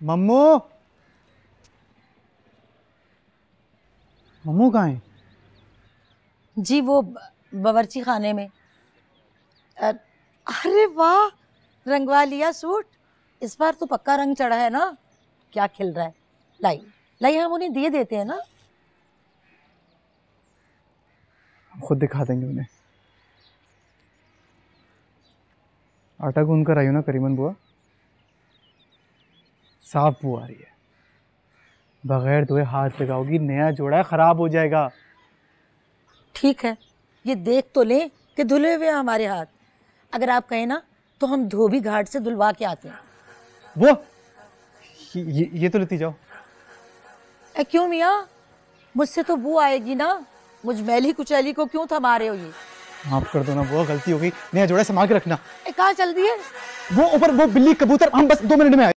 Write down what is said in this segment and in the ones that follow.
मम्मू, मम्मू कहाँ है? जी वो बावर्ची खाने में। अरे वाह, रंगवा लिया सूट। इस बार तो पक्का रंग चढ़ा है ना। क्या खिल रहा है। लाई लाई, हम उन्हें दिए देते हैं ना। खुद दिखा देंगे उन्हें। आटा गूंद कर आई हो ना करीमन बुआ? साफ बू आ रही है। बगैर धोए हाथ लगाओगी, नया जोड़ा है, खराब हो जाएगा। ठीक है, ये देख तो ले कि धुले हुए हैं हमारे हाथ। अगर आप कहें ना तो हम धोबी घाट से धुलवा के आते हैं। वो ये तो लेती जाओ। क्यों मियाँ, मुझसे तो बू आएगी ना। मुझ मैली कुचैली को क्यों थमा रहे हो ये? माफ कर दो ना बुआ, गलती हो गई। नया जोड़ा संभाल के रखना। कहाँ चल दी है? वो ऊपर वो बिल्ली कबूतर, हम बस 2 मिनट में आए।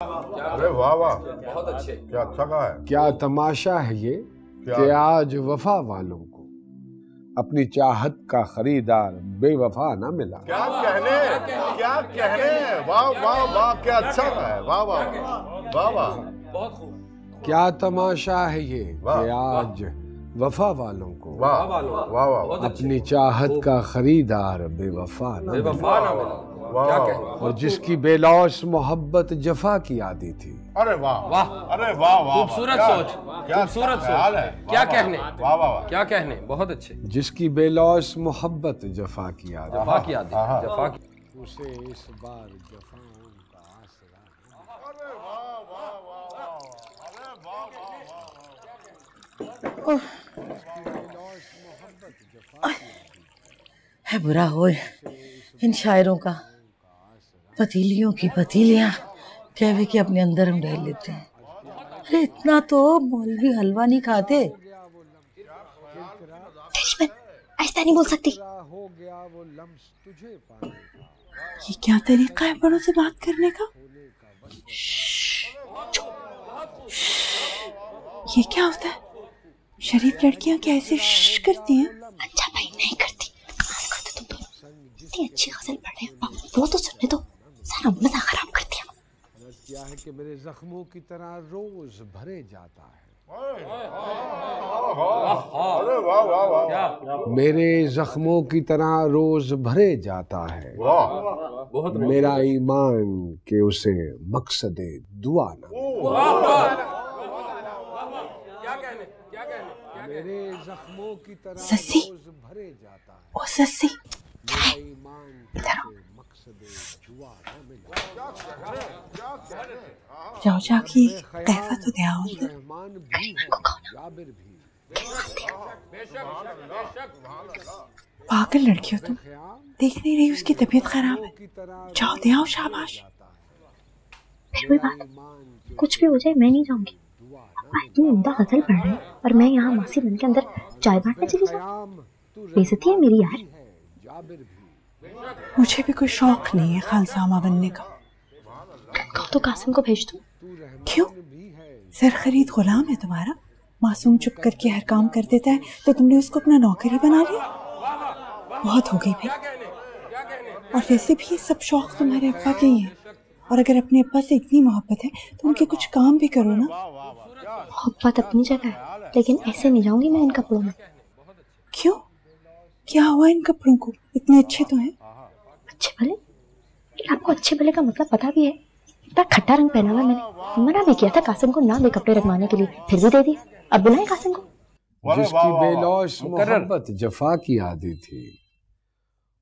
अरे वाह वाह, बहुत अच्छे। क्या अच्छा कहा है। क्या तमाशा है ये कि आज वफा वालों को अपनी चाहत का खरीदार बेवफा ना मिला। क्या कहने। वाह वाह वाह, क्या अच्छा कहा है। वाह वाह वाह वाह, बहुत खूब। क्या तमाशा है ये कि आज वफा वालों को अपनी चाहत का खरीदार बेवफा ना मिला। और जिसकी बेलौश मोहब्बत जफा की आदि थी। अरे वाह वाह, अरे वाह वाह, खूबसूरत सोच, खूबसूरत सोच। क्या कहने, वाह वाह, क्या कहने, बहुत अच्छे। जिसकी बेलौश मोहब्बत जफा की आदि, जफा की उसे इस बार जफाओं का आसरा। अरे वाह वाह वाह, अरे वाह वाह वाह। है बुरा हो इन शायरों का। पतीलियों की पतीलियां कहवे के अपने अंदर हम डाल लेते हैं। अरे इतना तो मौलवी हलवा नहीं खाते। ऐसा नहीं बोल सकती। ये क्या तरीका है बड़ों से बात करने का? ये क्या होता है? शरीफ लड़कियां कैसे करती हैं? अच्छा भाई, नहीं करती। तुम दोनों इतनी अच्छी गजल पढ़ रहे हो, वो तो सुनने दो। सारा मजा खराब कर दिया। क्या है कि मेरे जख्मों की तरह रोज भरे जाता है। अरे वाह वाह वाह, मेरे जख्मों की तरह रोज भरे जाता है। मेरा ईमान के उसे मकसदे दुआ न मेरे जख्मों की तरह सस्सी, रोज भरे जाता है। ओ सस्सी, क्या है? मकसदे जुआ न मिला। जाओ जाके कहवा तो दे आओ। पागल लड़की हो तुम, देख नहीं रही उसकी तबीयत खराब है। जाओ दे आओ, शाबाश। फिर कोई बात, कुछ भी हो जाए मैं नहीं जाऊंगी। इतनी उम्दा गजल पढ़ रहे हैं और मैं यहाँ मासी बन के अंदर चाय बांटने चली जाऊँ। बेइज्जती है मेरी यार। मुझे भी कोई शौक नहीं है खानसामा बनने का। कहो तो कासिम को भेज दो। क्यों? सर खरीद गुलाम है तुम्हारा? मासूम चुप करके हर काम कर देता है तो तुमने उसको अपना नौकर ही बना लिया? बहुत हो गई भाई। और वैसे भी ये सब शौक तुम्हारे अब्बा के ही हैं। और अगर अपने अब्बा से इतनी मोहब्बत है तो उनके कुछ काम भी करो ना। मोहब्बत अपनी जगह है, लेकिन ऐसे नहीं जाऊंगी मैं इन कपड़ों में। क्यों? क्या हुआ इन कपड़ों को? इतने अच्छे तो हैं। अच्छे भले? आपको अच्छे भले का मतलब पता भी है? इतना खट्टा रंग पहना हुआ मैंने मना भी किया था कासिम को ना दे कपड़े रखवाने के लिए, फिर भी दे दिए। अब बुलाए कासिम को। जिसकी बेलौश मोहब्बत जफा की आदी थी,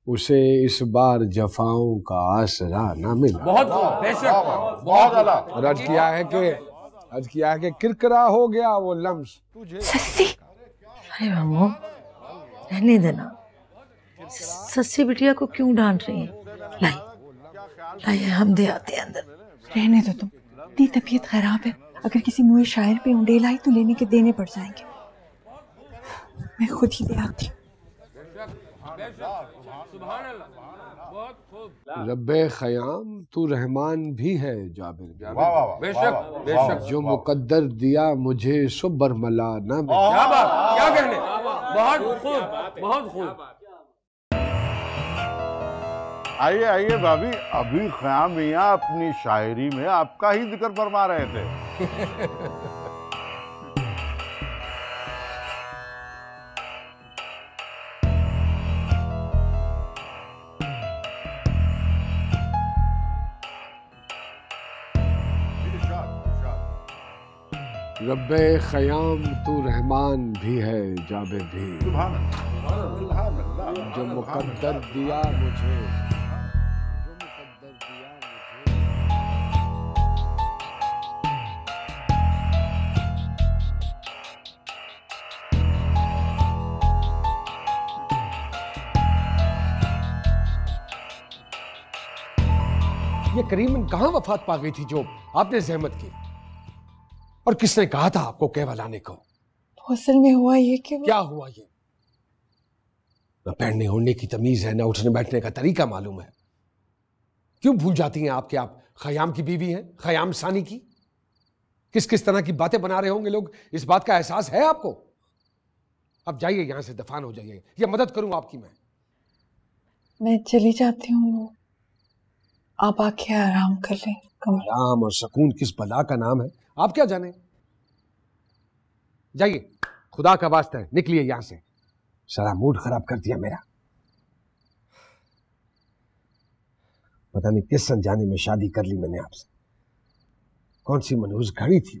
उसे इस बार जफाओं का आसरा न मिला। बहुत बेशक, बहुत आला। और अर्ज किया है कि किरकिरा हो गया वो लम्स। सस्सी, अरे मामू रहने देना। सस्सी बिटिया को क्यों डांट रही है? लाई हम दे आते हैं अंदर। रहने दो तुम, इतनी तबीयत खराब है। अगर किसी मुए शायर पे उंडेल आई तो लेने के देने पड़ जाएंगे। मैं खुद ही दे आती हूँ। रब्बे ख़याम तू रहमान भी है जाबिर। बेशक बेशक। जो मुकद्दर दिया मुझे सो बरमला न मिला। क्या बात, क्या कहने। बहुत खूब, बहुत खूब। आइए आइए भाभी, अभी ख़याम मियां अपनी शायरी में आपका ही जिक्र फरमा रहे थे। रब्बे ख़याम तू रहमान भी है जाबिर भी। जो मुकद्दर दिया मुझे, ये करीमन कहाँ वफात पा गई थी जो आपने जहमत की? और किसने कहा था आपको कहवा लाने को? तो असल में हुआ ये कि क्या हुआ ये? न पहनने ओढ़ने की तमीज है, न उठने बैठने का तरीका मालूम है। क्यों भूल जाती हैं आप कि आप खयाम की बीवी हैं, खयाम सानी की? किस किस तरह की बातें बना रहे होंगे लोग, इस बात का एहसास है आपको? अब जाइए यहां से, दफान हो जाइए, या मदद करूं आपकी मैं चली जाती हूँ। आप आके आराम कर लें। आराम और सुकून किस बला का नाम है, आप क्या जाने। जाइए, खुदा का वास्ता है, निकलिए यहां से। सारा मूड खराब कर दिया मेरा। पता नहीं किस अनजाने में शादी कर ली मैंने आपसे। कौन सी मनहूस घड़ी थी।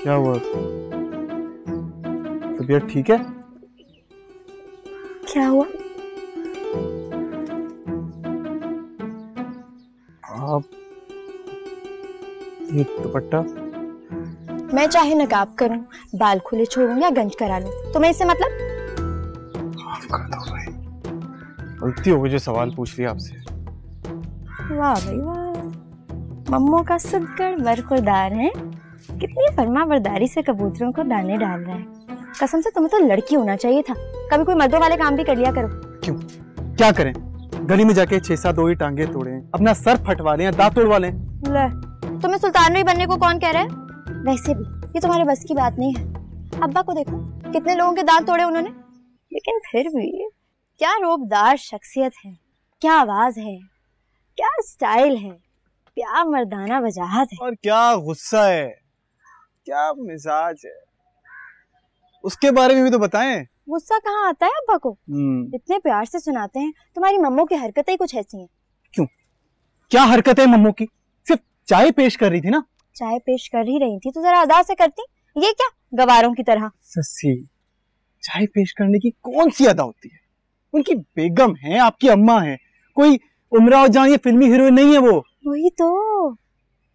क्या हुआ? तबीयत ठीक है? क्या हुआ? आप ये दुपट्टा? मैं चाहे नकाब करूं, बाल खुले छोड़ूं या गंज करा लूं, तुम्हें इससे मतलब? माफ कर दो भाई, गलती हो गई जो सवाल पूछ लिया आपसे। वाह भाई वाह, मम्मो का सुग्गड़ बरखुरदार है। कितनी फर्मा बरदारी से कबूतरों को दाने डाल रहा है। कसम से तुम्हें तो लड़की होना चाहिए था। कभी कोई मर्दों वाले काम भी कर लिया करो। क्यों? क्या करें? गली में जाके 6-7 दो ही टांगे तोड़े, अपना सर फटवा लें, दांत तोड़वा लें। ले, तुम्हें सुल्तान नहीं बनने को कौन कह रहा है? वैसे भी ये तुम्हारे बस की बात नहीं है। अब्बा को देखो, कितने लोगों के दांत तोड़े उन्होंने, लेकिन फिर भी क्या रोबदार शख्सियत है, क्या आवाज है, क्या स्टाइल है, क्या मर्दाना वजाहत है। और क्या गुस्सा है, क्या मिजाज है, उसके बारे में भी तो बताएं। गुस्सा कहाँ आता है अब्बा को, इतने प्यार से सुनाते हैं। तुम्हारी मम्मो की हरकतें ही कुछ ऐसी हैं। क्यों, क्या हरकतें मम्मो की? सिर्फ चाय पेश कर रही थी ना। चाय पेश कर ही रही थी तो जरा अदा से करती, ये क्या गवारों की तरह। सस्सी, चाय पेश करने की कौन सी अदा होती है? उनकी बेगम है, आपकी अम्मा है, कोई उमराव जान ये फिल्मी हीरोइन नहीं है वो। वही तो,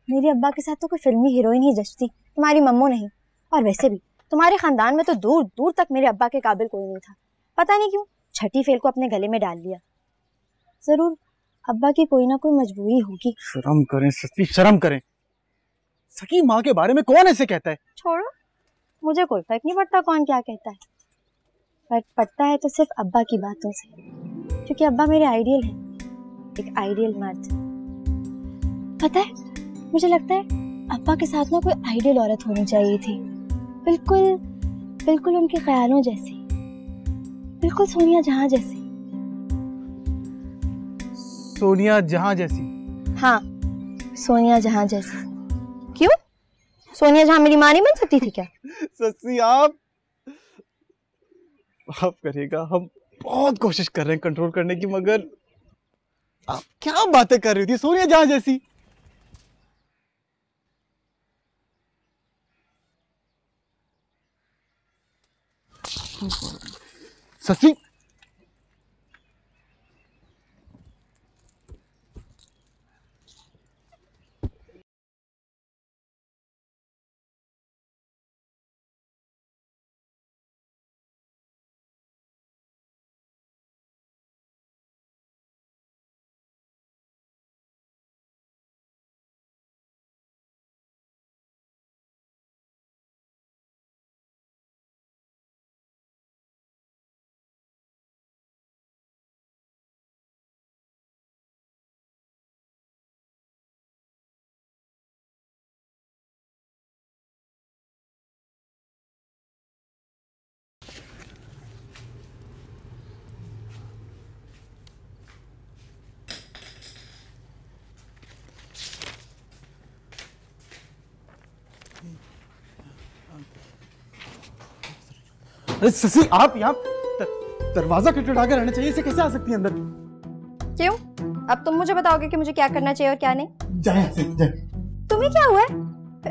मेरे अब्बा के साथ तो कोई फिल्मी हीरोइन ही जचती, तुम्हारी मम्मो नहीं। और वैसे भी तुम्हारे खानदान में तो दूर दूर तक मेरे अब्बा के काबिल कोई नहीं था। पता नहीं क्यों छठी फेल को अपने गले में डाल लिया। जरूर अब्बा की कोई ना कोई मजबूरी होगी। शर्म करें सस्सी, शर्म करें। सकी माँ के बारे में कौन ऐसे कहता है? छोड़ो, मुझे कोई फर्क नहीं पड़ता कौन क्या कहता है। फर्क पड़ता है तो सिर्फ अब्बा की बातों से, क्योंकि अब्बा मेरे आइडियल है, एक आइडियल मर्द। पता है, मुझे लगता है अब्बा के साथ ना कोई आइडियल औरत होनी चाहिए थी, बिल्कुल बिल्कुल उनके ख्यालों जैसी, बिल्कुल सोनिया जहां जैसी। सोनिया जहां जैसी? हाँ, सोनिया जहां जैसी। क्यों, सोनिया जहां मेरी माँ नहीं बन सकती थी क्या? सस्सी आप माफ करिएगा, हम बहुत कोशिश कर रहे हैं कंट्रोल करने की, मगर आप क्या बातें कर रही थी? सोनिया जहां जैसी? सस्सी, अरे ससी, आप यहाँ दरवाजा खटखटा के रहना चाहिए, इसे कैसे आ सकती है अंदर? क्यों, अब तुम मुझे बताओगे कि मुझे क्या करना चाहिए और क्या नहीं? जाए, जाए। तुम्हें क्या हुआ है,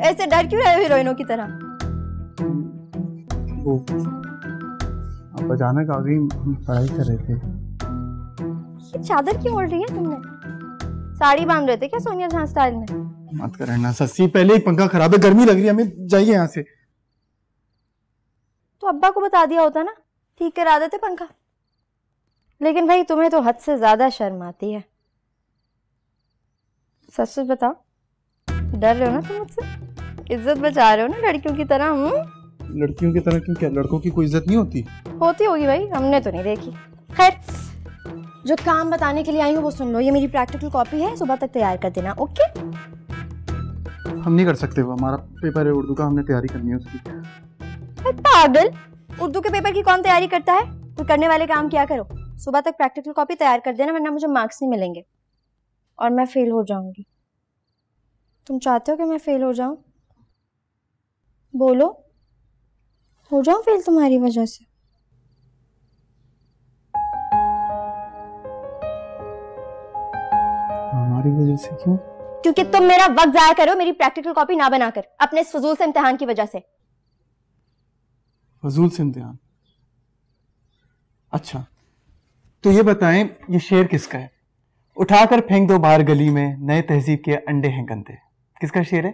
ऐसे डर क्यों रहे हो हीरोइनों की तरह? वो आप अचानक आ गई, हम पढ़ाई कर रहे थे। ये चादर क्यों ओढ़ रही है तुमने? साड़ी बांध रहे थे क्या सोनिया जहां स्टाइल में? मत कर ना सस्सी, पहले ही पंखा खराब है, गर्मी लग रही है हमें, जाइए यहाँ से। तो अब्बा को बता दिया होता ना, ठीक करा देते पंखा। लेकिन भाई तुम्हें तो हद से ज्यादा शर्म आती है। सच सच बताओ, डर रहे हो ना तुम मुझसे? इज्जत बचा रहे हो ना लड़कियों की तरह? लड़कियों की तरह क्यों? क्या लड़कों की कोई इज्जत नहीं होती? होती होगी भाई, हमने तो नहीं देखी। खैर, जो काम बताने के लिए आई हूँ वो सुन लो। ये मेरी प्रैक्टिकल कॉपी है, सुबह तक तैयार कर देना, ओके? हम नहीं कर सकते, वो हमारा पेपर है उर्दू का, हमने तैयारी करनी है उसकी। पागल, उर्दू के पेपर की कौन तैयारी करता है? तो करने वाले काम क्या करो, सुबह तक प्रैक्टिकल कॉपी तैयार कर देना, वरना मुझे मार्क्स नहीं मिलेंगे और मैं फेल हो जाऊंगी। तुम चाहते हो कि मैं फेल हो जाऊं? बोलो, हो जाऊं फेल तुम्हारी वजह से? हमारी वजह से क्यों? क्योंकि तुम मेरा वक्त जाया करो मेरी प्रैक्टिकल कॉपी ना बनाकर, अपने इस फजूल से इम्तिहान की वजह से। फजूल से इम्तिहान? अच्छा, तो ये बताएं, ये शेर किसका है? उठाकर फेंक दो बाहर गली में, नए तहजीब के अंडे हैं गंदे। किसका शेर है?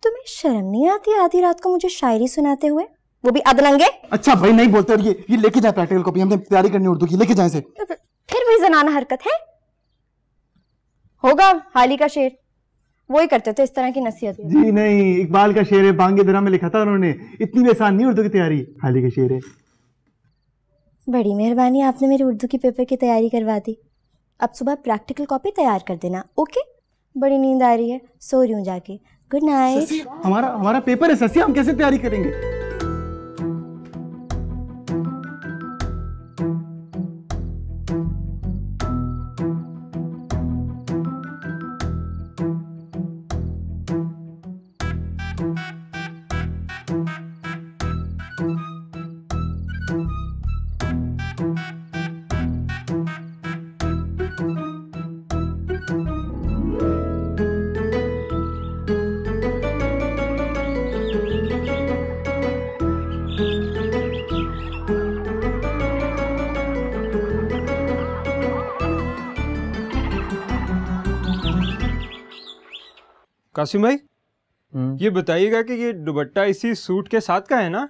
तुम्हें शर्म नहीं आती आधी रात को मुझे शायरी सुनाते हुए, वो भी अदलंगे? अच्छा भाई नहीं बोलते। और ये लेके जाए प्रैक्टिकल कॉपी, हमने तैयारी करनी उर्दू की, लेके जाए इसे। फिर वही जनाना हरकत है। होगा हाली का शेर, वो ही करते थे इस तरह की नसीहत। जी नहीं, इकबाल का शेर है, बांगे दरा में लिखा था उन्होंने। इतनी भी आसान नहीं उर्दू की तैयारी, हाली का शेर है। बड़ी मेहरबानी, आपने मेरे उर्दू की पेपर की तैयारी करवा दी। अब सुबह प्रैक्टिकल कॉपी तैयार कर देना, ओके? बड़ी नींद आ रही है, सो रही हूँ जाके। Good night. ससी, हमारा पेपर है ससी, हम कैसे तैयारी करेंगे? कासिम भाई, ये बताइएगा कि ये दुपट्टा इसी सूट के साथ का है ना?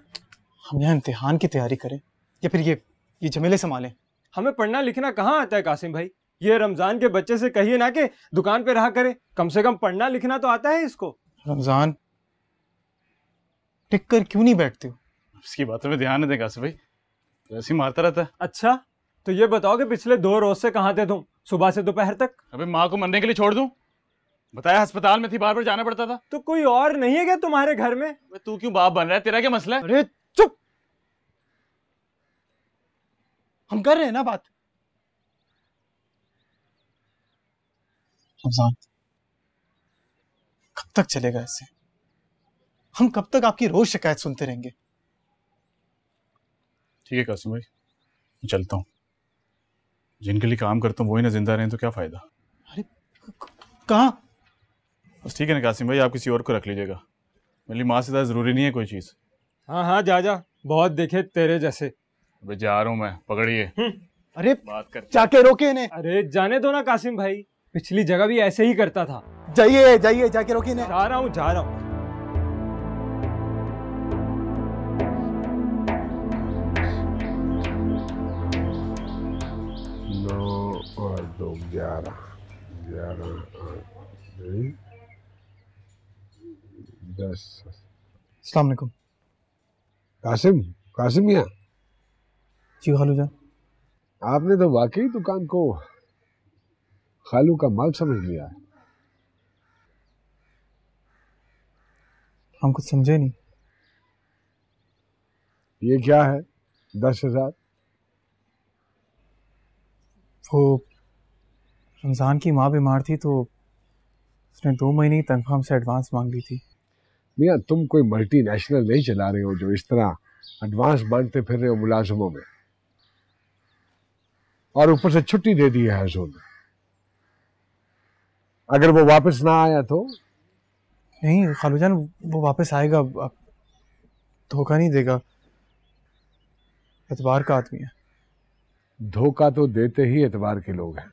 हम यहाँ इम्तिहान की तैयारी करें या फिर ये झमेले संभालें? हमें पढ़ना लिखना कहाँ आता है कासिम भाई? ये रमजान के बच्चे से कहिए ना कि दुकान पे रहा करे, कम से कम पढ़ना लिखना तो आता है इसको। रमजान, टिक कर क्यों नहीं बैठते हो? उसकी बातों में ध्यान नहीं दे कासिम भाई, वैसे ही मारता रहता है। अच्छा, तो ये बताओ कि पिछले 2 रोज से कहाँ थे तुम, सुबह से दोपहर तक? अबे माँ को मरने के लिए छोड़ दूं? बताया अस्पताल में थी, बार बार जाना पड़ता था। तो कोई और नहीं है क्या तुम्हारे घर में? तू क्यों बाप बन रहा है, तेरा क्या मसला है? अरे चुप, हम कर रहे हैं ना बात। रमजान, कब तक चलेगा ऐसे? हम कब तक आपकी रोज शिकायत सुनते रहेंगे? ठीक है कासिम भाई, मैं चलता हूँ। जिनके लिए काम करता हूँ वही ना जिंदा रहें तो क्या फायदा। अरे कहाँ? बस ठीक है ना कासिम भाई, आप किसी और को रख लीजिएगा, मेरी माँ से ज़्यादा ज़रूरी नहीं है कोई चीज़। हाँ हाँ, जा, बहुत देखे तेरे जैसे। अबे जा रहा हूँ मैं, पकड़िए। अरे बात कर, जाके रोके इन्हें। अरे जाने दो ना कासिम भाई, पिछली जगह भी ऐसे ही करता था। जाइए जाके रोके इन्हें। जा रहा हूँ। 9 और 2 11 10। अस्सलाम वालेकुम। कासिम यहाँ? जी खालू जान। आपने तो वाकई दुकान को खालू का माल समझ लिया है। हम कुछ समझे नहीं। ये क्या है? 10,000? वो रमजान की माँ बीमार थी तो उसने 2 महीने की तनख्वाह हमसे एडवांस मांग ली थी। मियाँ, तुम कोई मल्टीनेशनल नहीं चला रहे हो जो इस तरह एडवांस बांटते फिर रहे हो मुलाजमों में, और ऊपर से छुट्टी दे दी है हजूर ने। अगर वो वापस ना आया तो? नहीं खालू जान, वो वापस आएगा, अब धोखा नहीं देगा, एतबार का आदमी है। धोखा तो देते ही एतबार के लोग हैं,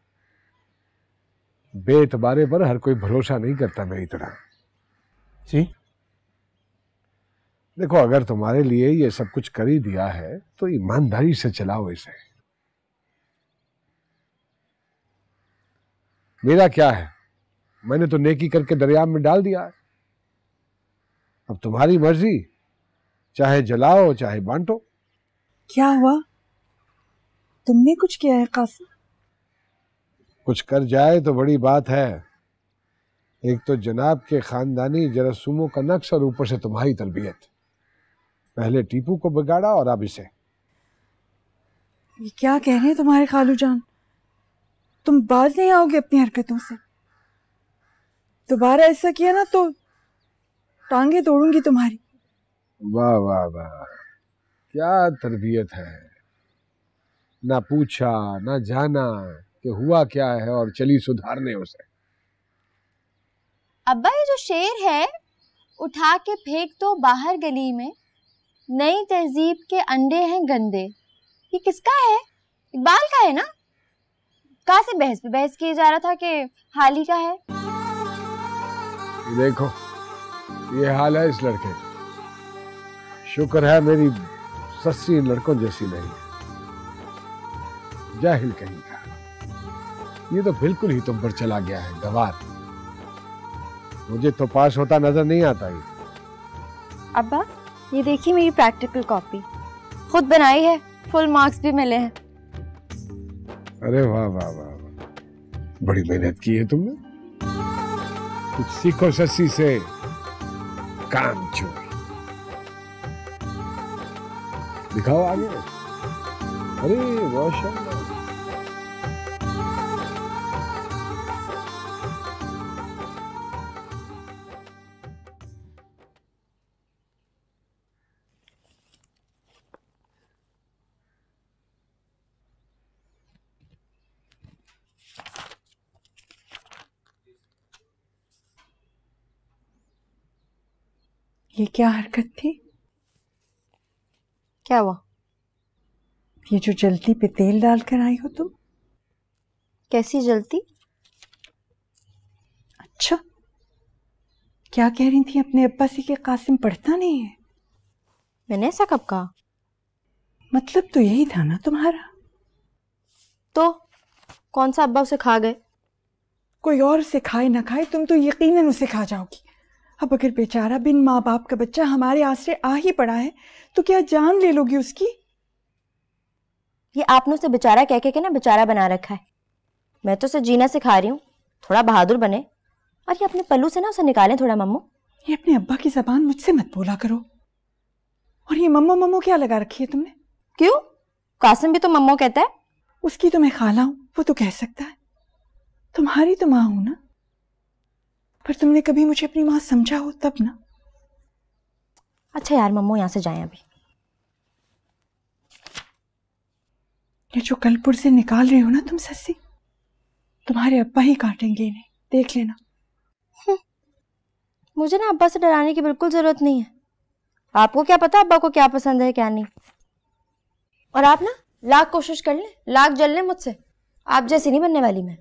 बेएतबारे पर हर कोई भरोसा नहीं करता मेरी तरह। जी देखो, अगर तुम्हारे लिए ये सब कुछ कर ही दिया है तो ईमानदारी से चलाओ इसे। मेरा क्या है, मैंने तो नेकी करके दरिया में डाल दिया है। अब तुम्हारी मर्जी, चाहे जलाओ चाहे बांटो। क्या हुआ? तुमने कुछ किया है कासिम? कुछ कर जाए तो बड़ी बात है। एक तो जनाब के खानदानी जरसूमों का नक्श और ऊपर से तुम्हारी तरबियत। पहले टीपू को बिगाड़ा और अब इसे। ये क्या कह रहे हैं तुम्हारे खालू जान? तुम बाज नहीं आओगे अपनी हरकतों से। दोबारा ऐसा किया ना तो टांगे तोड़ूंगी तुम्हारी। वाह वाह वाह, क्या तरबियत है। ना पूछा ना जाना कि हुआ क्या है और चली सुधारने उसे। अब्बा, ये जो शेर है उठा के फेंक दो बाहर गली में, नई तहजीब के अंडे हैं गंदे, ये किसका है? इकबाल का है ना? कहाँ से बहस पे बहस किए जा रहा था कि हाल ही का है। देखो, ये हाल है इस लड़के का। शुक्र है मेरी सस्सी इन लड़कों जैसी नहीं है। जाहिल कहीं का, ये तो बिल्कुल ही तुम पर चला गया है गवार। मुझे तो पास होता नजर नहीं आता ये। अब्बा, ये देखिए मेरी प्रैक्टिकल कॉपी, खुद बनाई है, फुल मार्क्स भी मिले हैं। अरे वाह वाह वाह, बड़ी मेहनत की है तुमने। कुछ सीखो सस्सी से। कामचोर। दिखाओ आगे। अरे माशाअल्लाह। ये क्या हरकत थी? क्या हुआ? ये जो जलती पे तेल डालकर आई हो तुम? कैसी जलती? अच्छा, क्या कह रही थी अपने अब्बा से कि कासिम पढ़ता नहीं है? मैंने ऐसा कब कहा? मतलब तो यही था ना तुम्हारा। तो कौन सा अब्बा उसे खा गए? कोई और उसे खाए ना खाए, तुम तो यकीनन उसे खा जाओगी। अब अगर बेचारा बिन माँ बाप का बच्चा हमारे आसरे आ ही पड़ा है तो क्या जान ले लोगी उसकी? ये आपने उसे बेचारा कह के ना बेचारा बना रखा है। मैं तो उसे जीना सिखा रही हूँ, थोड़ा बहादुर बने। और ये अपने पल्लू से ना उसे निकालें थोड़ा। मम्मू, ये अपने अब्बा की जबान मुझसे मत बोला करो। और ये मम्मो मम्मो क्या लगा रखी है तुमने? क्यों? कासिम भी तो मम्मो कहता है। उसकी तो मैं खाला हूं, वो तो कह सकता है। तुम्हारी तो माँ हूं ना, पर तुमने कभी मुझे अपनी माँ समझा हो तब ना। अच्छा यार मम्मो, यहाँ से जाएं अभी। ये जो कलपुर से निकाल रही हो ना तुम सस्सी, तुम्हारे अब्बा ही काटेंगे इन्हें, देख लेना। मुझे ना अब्बा से डराने की बिल्कुल जरूरत नहीं है। आपको क्या पता अब्बा को क्या पसंद है क्या नहीं। और आप ना लाख कोशिश कर लें, लाख जल लें मुझसे, आप जैसी नहीं बनने वाली मैं।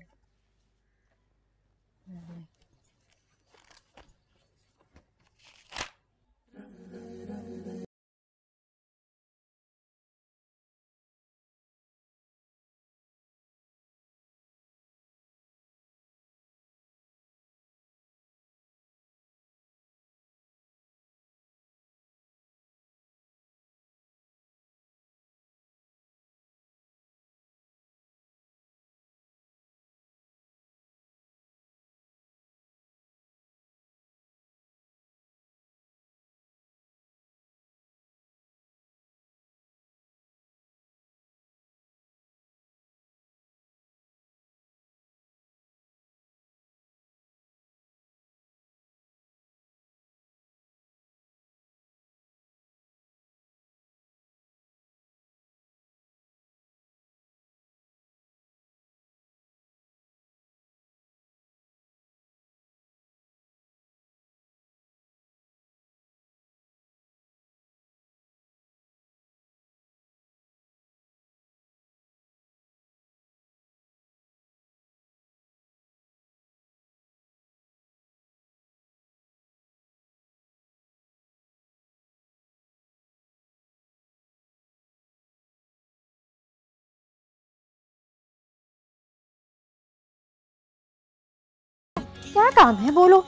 क्या काम है बोलो।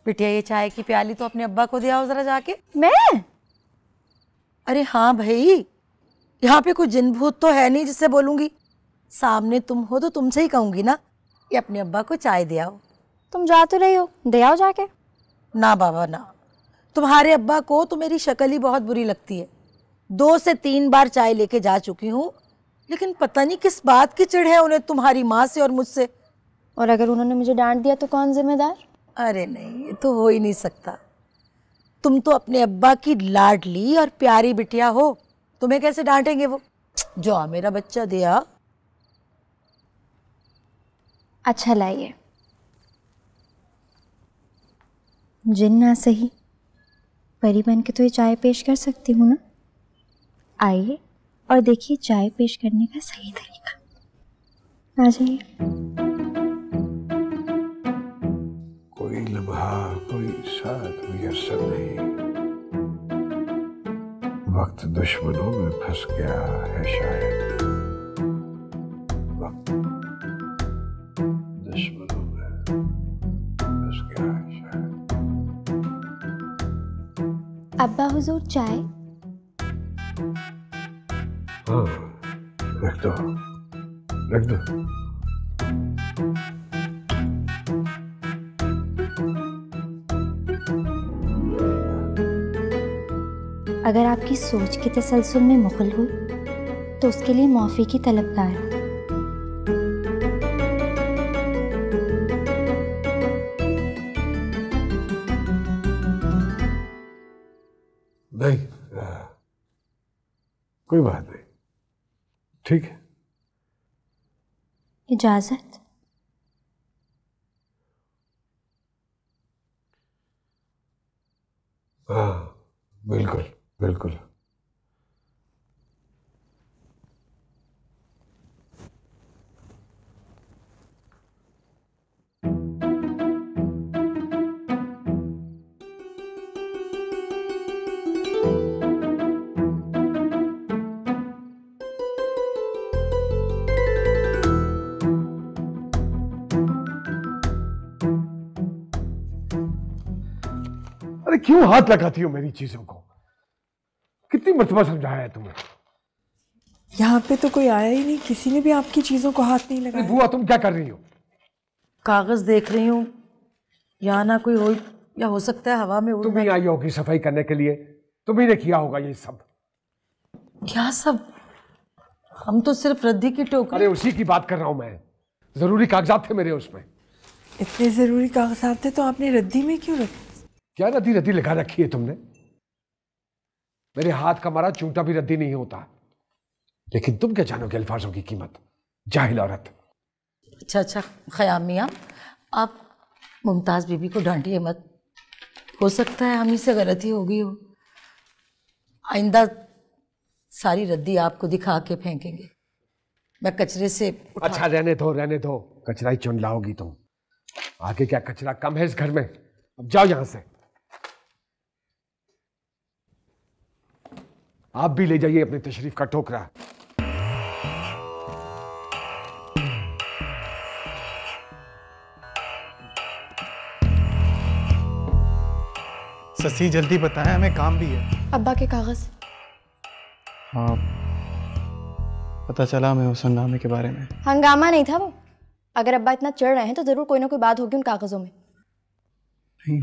बिटिया ये चाय की प्याली तो अपने अब्बा को दिया हो जरा जाके। मैं? अरे हाँ भाई, यहाँ पे कोई जिन भूत तो है नहीं जिससे बोलूंगी। सामने तुम हो तो तुमसे ही कहूंगी ना कि अपने अब्बा को चाय दे आओ। तुम जा तो रही हो, दे आओ जाके। ना बाबा ना, तुम्हारे अब्बा को तो मेरी शक्ल ही बहुत बुरी लगती है। 2 से 3 बार चाय लेके जा चुकी हूँ, लेकिन पता नहीं किस बात की चिढ़ है उन्हें तुम्हारी माँ से और मुझसे। और अगर उन्होंने मुझे डांट दिया तो कौन जिम्मेदार? अरे नहीं, ये तो हो ही नहीं सकता। तुम तो अपने अब्बा की लाडली और प्यारी बिटिया हो, तुम्हें कैसे डांटेंगे वो। जो मेरा बच्चा दिया। अच्छा लाइए, जिन ना सही परी बन के तो ये चाय पेश कर सकती हूँ ना। आइए और देखिए चाय पेश करने का सही तरीका। आ जाइए। कोई लम्हा, कोई साथ मुयस्सर नहीं। वक्त दुश्मनों में फंस गया है शायद। वक्त दुश्मनों में फंस गया है शायद। अब्बा हुजूर चाय? हाँ, रख दो, रख दो। अगर आपकी सोच के तसलसल में मुग़ल हुई तो उसके लिए माफ़ी की तलबगार। नहीं, कोई बात नहीं, ठीक है। इजाजत। हाँ, बिल्कुल बिल्कुल। अरे क्यों हाथ लगाती हो मेरी चीजों को? कितनी मर्तबा समझाया है तुम्हें? यहाँ पे तो कोई आया ही नहीं, किसी ने भी आपकी चीजों को हाथ नहीं लगाया। बुआ तुम क्या कर रही हो? कागज देख रही हूँ, यहाँ ना कोई हो, या हो सकता है हवा में उड़। तुम ही आई होगी सफाई करने के लिए, तुम्ही ने किया होगा ये सब। क्या सब? हम तो सिर्फ रद्दी की टोकरी। अरे उसी की बात कर रहा हूं मैं, जरूरी कागजात थे मेरे उसमें। इतने जरूरी कागजात थे तो आपने रद्दी में क्यों रखे? क्या रद्दी रद्दी लगा रखी है तुमने? मेरे हाथ का मारा चूंटा भी रद्दी नहीं होता। लेकिन तुम क्या जानोगे अल्फाजों की कीमत, जाहिल औरत। अच्छा अच्छा ख़याम मियाँ, आप मुमताज़ बीबी को डांटिए मत। हो सकता है हम ही से गलती हो गई हो। आइंदा सारी रद्दी आपको दिखा के फेंकेंगे। मैं कचरे से अच्छा रहने दो, कचरा ही चुन लाओगी तुम। आगे क्या कचरा कम है इस घर में? अब जाओ यहां से। आप भी ले जाइए अपनी तशरीफ का टोकरा। ससी जल्दी बताएं, हमें काम भी है। अब्बा के कागज। हाँ, पता चला हमें उस हंगामे के बारे में। हंगामा नहीं था वो। अगर अब्बा इतना चढ़ रहे हैं तो जरूर कोई ना कोई बात होगी उन कागजों में। नहीं,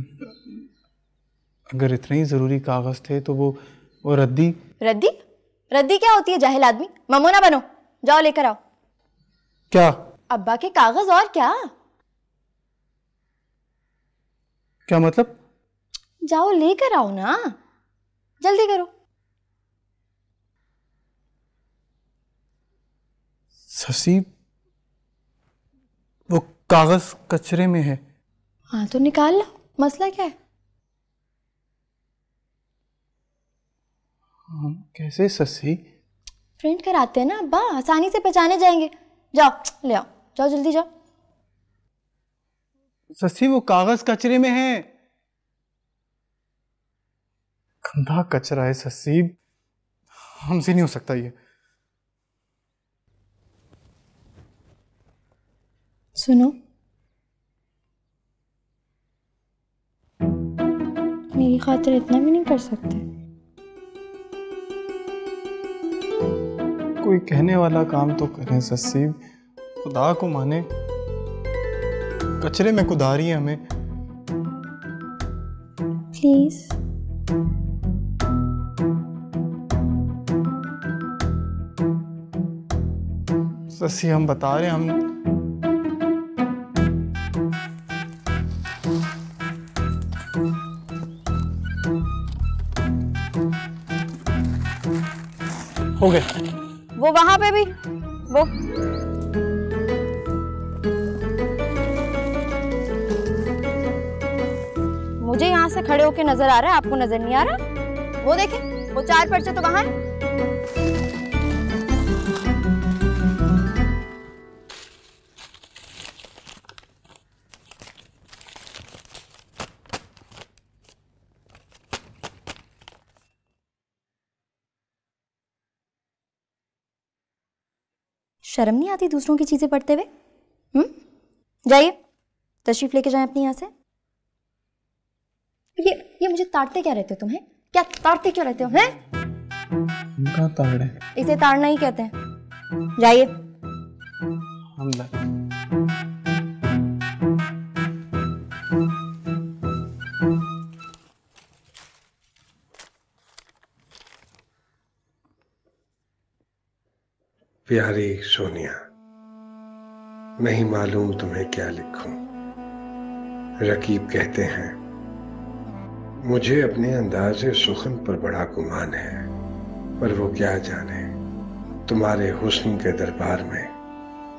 अगर इतने ही जरूरी कागज थे तो वो रद्दी। रद्दी? रद्दी क्या होती है जाहिल आदमी? ममो ना बनो, जाओ लेकर आओ। क्या? अब्बा के कागज। और क्या? क्या मतलब? जाओ लेकर आओ ना, जल्दी करो। ससी, वो कागज कचरे में है। हाँ तो निकाल लो, मसला क्या है? हम कैसे ससी? प्रिंट कराते हैं ना अब्बा, आसानी से पहचाने जाएंगे। जाओ ले आओ, जाओ जल्दी जाओ। ससी वो कागज कचरे में है। गंदा कचरा है ससी, हमसे नहीं हो सकता ये। सुनो, मेरी खातिर इतना भी नहीं कर सकते? कोई कहने वाला काम तो करें ससी, खुदा को माने। कचरे में कुदा रही है हमें। प्लीज। ससी हम बता रहे हैं, हम हो गए। वो वहां पे भी वो मुझे यहाँ से खड़े होके नजर आ रहा है, आपको नजर नहीं आ रहा? वो देखे, वो 4 पर्चे तो वहां है। शर्म नहीं आती दूसरों की चीजें पढ़ते हुए? जाइए, तशरीफ लेके जाएं अपनी यहाँ से। ये मुझे ताड़ते क्या रहते हो तुम्हें? क्या ताड़ते क्यों रहते हो? हैं? कहाँ ताड़ है? इसे ताड़ना ही कहते हैं। जाइए। प्यारी सोनिया, नहीं मालूम तुम्हें क्या लिखूं। रकीब कहते हैं, मुझे अपने अंदाज़े सुखन पर बड़ा गुमान है, पर वो क्या जाने तुम्हारे हुस्न के दरबार में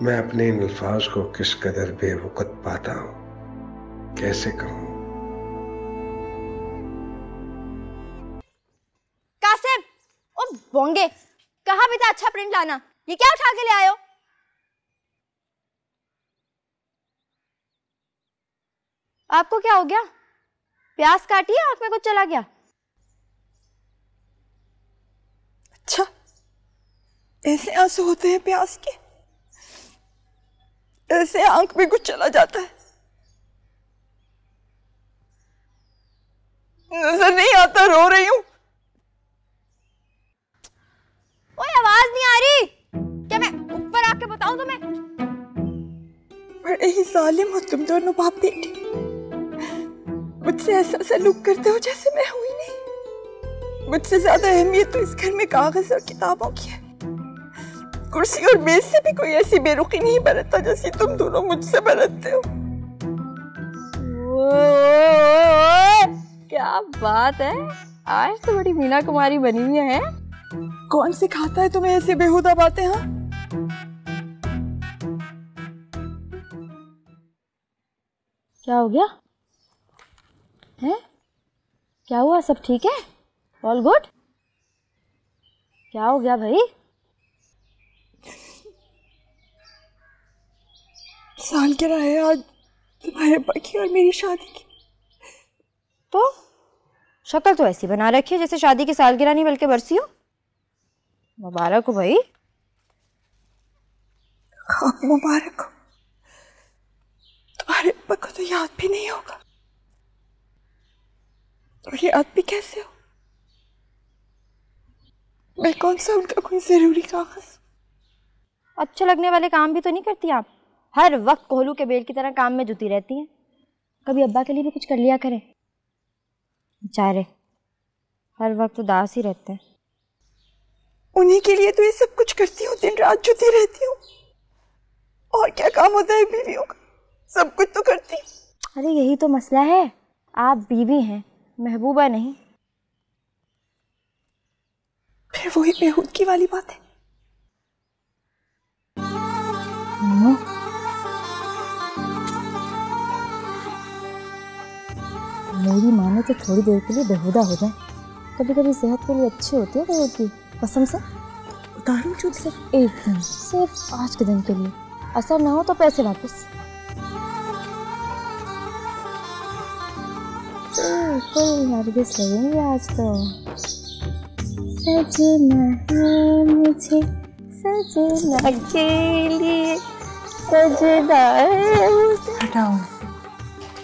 मैं अपने इन अल्फाज को किस कदर बेवकत पाता हूं, कैसे कहूं। कासिम, ओ बोंगे, कहाँ भी था अच्छा प्रिंट लाना, ये क्या उठा के ले आयो? आपको क्या हो गया? प्यास काटी है, आंख में कुछ चला गया? अच्छा, ऐसे आंसू होते हैं प्यास के? ऐसे आंख में कुछ चला जाता है? नजर नहीं आता, रो रही हूं। ओए, आवाज नहीं आ रही क्या? मैं ऊपर आके बताऊं तुम्हें? बड़े ही जालिम हो तुम दोनों बाप बेटी। मुझसे ऐसा सलूक करते हो जैसे मैं हुई नहीं। मुझसे ज्यादा अहमियत तो इस घर में कागज और किताबों की है। कुर्सी और मेज से भी कोई ऐसी बेरुखी नहीं बरतता जैसी तुम दोनों मुझसे बरतते हो। क्या बात है, आज तो बड़ी मीना कुमारी बनी हुई है। कौन सिखाता है तुम्हें ऐसी बेहुदा बातें? हाँ, क्या हो गया है? क्या हुआ? सब ठीक है? All good? क्या हो गया भाई? सालगिरह है आज तुम्हारे अब्बा की और मेरी शादी की। तो शक्ल तो ऐसी बना रखी है जैसे शादी की सालगिरह नहीं बल्कि बरसी हो। मुबारक हो भाई। हाँ, मुबारक हो। तुम्हारे अब्बा को तो याद भी नहीं होगा। और याद भी कैसे हो? मैं कौन सा उनका कोई जरूरी कागज? अच्छे लगने वाले काम भी तो नहीं करती आप। हर वक्त कोहलू के बेल की तरह काम में जुटी रहती हैं। कभी अब्बा के लिए भी कुछ कर लिया करें। बेचारे हर वक्त उदास ही रहते हैं। उन्हीं के लिए तो ये सब कुछ करती हूँ, दिन रात जुटी रहती हूँ। और क्या काम होता है बीवियों का? सब कुछ तो करती। अरे यही तो मसला है, आप बीवी हैं, महबूबा नहीं। फिर वही बेहूदगी वाली बात है। मेरी माने तो थोड़ी देर के लिए बेहुदा हो जाए, कभी कभी सेहत के लिए अच्छी होती है बेहुदगी। कसम से उतारूं चुप? सिर्फ एक दिन, सिर्फ आज के दिन के लिए। असर ना हो तो पैसे वापस। कोई नरगिस लगेंगे आज तो। सजना है मुझे सजना के लिए सजना है। हटाओ,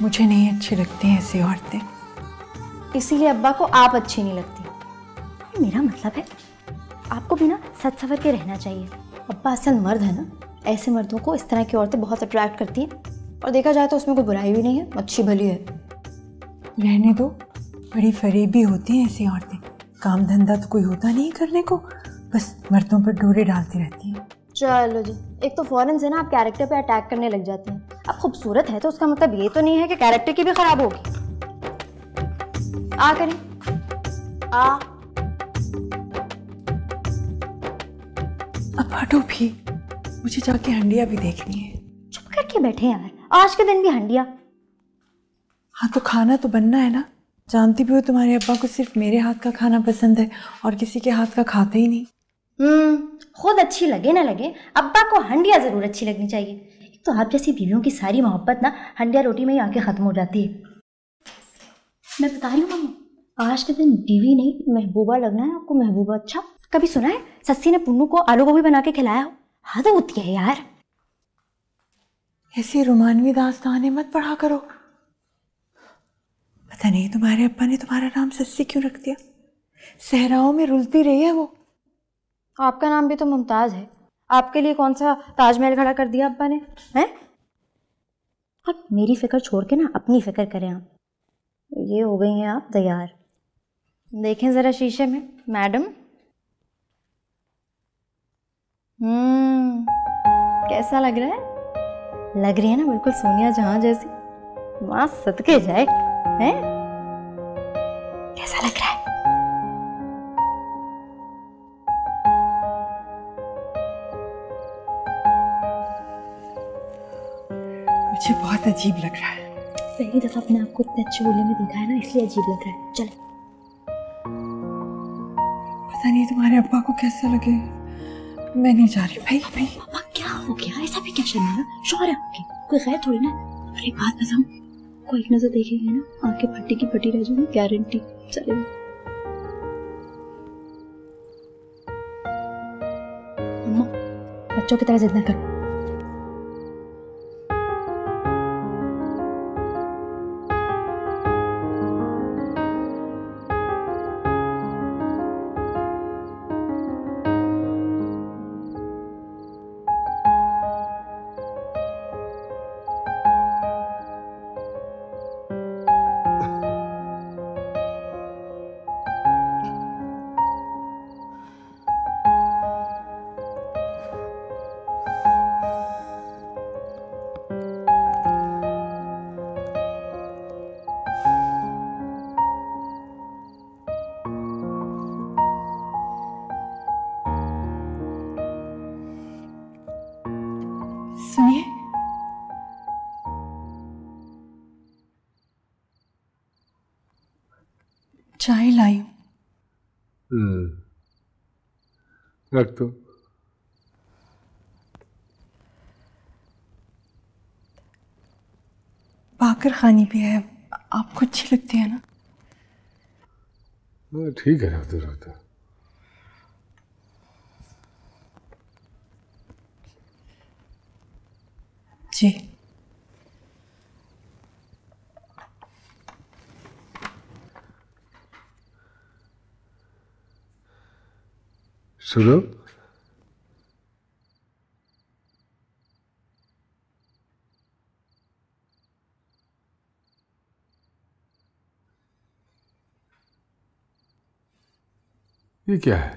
मुझे नहीं अच्छी लगती हैं ऐसी औरतें। इसीलिए अब्बा को आप अच्छी नहीं लगती। मेरा मतलब है आपको भी ना सच सवर के रहना चाहिए। अब्बा असल मर्द है ना, ऐसे मर्दों को इस तरह की औरतें बहुत अट्रैक्ट करती हैं। और देखा जाए तो उसमें कोई बुराई भी नहीं है, अच्छी भली है। रहने दो, बड़ी फरेबी होती हैं ऐसी औरतें। काम धंधा तो कोई होता नहीं करने को, बस मर्दों पर डोरे डालती रहती हैं। चलो जी, एक तो फौरन से ना आप कैरेक्टर पे अटैक करने लग जाते हैं। अब खूबसूरत है तो उसका मतलब ये तो नहीं है कि कैरेक्टर की भी खराब होगी। आ करें, आ। अब हटो भी, मुझे जाके हंडिया भी देखनी है। चुप करके बैठे यार, आज के दिन भी हंडिया। हाँ तो खाना तो बनना है ना। जानती भी हो तुम्हारे अब्बा को सिर्फ मेरे हाथ का खाना पसंद है और किसी के हाथ का खाते ही नहीं। खुद अच्छी लगे ना लगे, अब्बा को हंडिया जरूर अच्छी लगनी चाहिए। एक तो आप जैसी बीवियों की सारी मोहब्बत ना हंडिया रोटी में ही आके खत्म हो जाती है। मैं बता रही हूँ मम्मी, आज के दिन बीवी नहीं महबूबा लगना है आपको। महबूबा? अच्छा, कभी सुना है सस्सी ने पुन्नू को आलू गोभी बना के खिलाया हो? हद होती है यार। ऐसी रोमानवी दास्तानें मत पढ़ा करो। पता नहीं तुम्हारे अब्बा ने तुम्हारा नाम सस्सी क्यों रख दिया। सहराओं में रुलती रही है वो। आपका नाम भी तो मुमताज है। आपके लिए कौन सा ताजमहल खड़ा कर दिया अब्बा ने? हैं? अब मेरी फिक्र छोड़ के ना अपनी फिक्र करें आप। ये हो गई हैं आप तैयार। देखें जरा शीशे में मैडम। कैसा लग रहा है? लग रही है ना बिल्कुल सोनिया जहां जैसी। मां सदके जाए। हैं? कैसा लग रहा है? मुझे बहुत अजीब लग रहा है। पहली दफा अपने आप को इतने अच्छे बोलने में देखा है ना, इसलिए अजीब लग रहा है। चल। पता नहीं तुम्हारे अब्बा को कैसा लगे। मैं नहीं जा रही भाई। पापा क्या हो गया? ऐसा भी क्या शर्माना? शौहर है आपके, कोई खैर थोड़ी ना। और एक बात बताऊं, कोई एक नजर देखेंगे ना, आंखें फटी की फटी रह जाएंगी, गारंटी। चलेगा। अम्मा, बच्चों की तरह जिद ना कर। सुनिए, चाय लाई हूं। रख दो। बाकर खानी भी है, आपको अच्छी लगती है ना? ठीक है, रख दो रख दो। जी। सुनो, ये क्या है?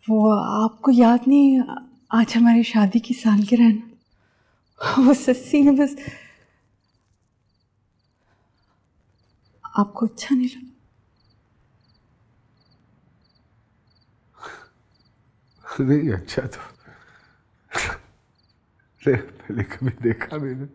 वो आपको याद नहीं, आज हमारी शादी की सालगिरह है ना? वो सस्सी है बस। आपको अच्छा नहीं लगा? नहीं अच्छा तो पहले कभी देखा मैंने।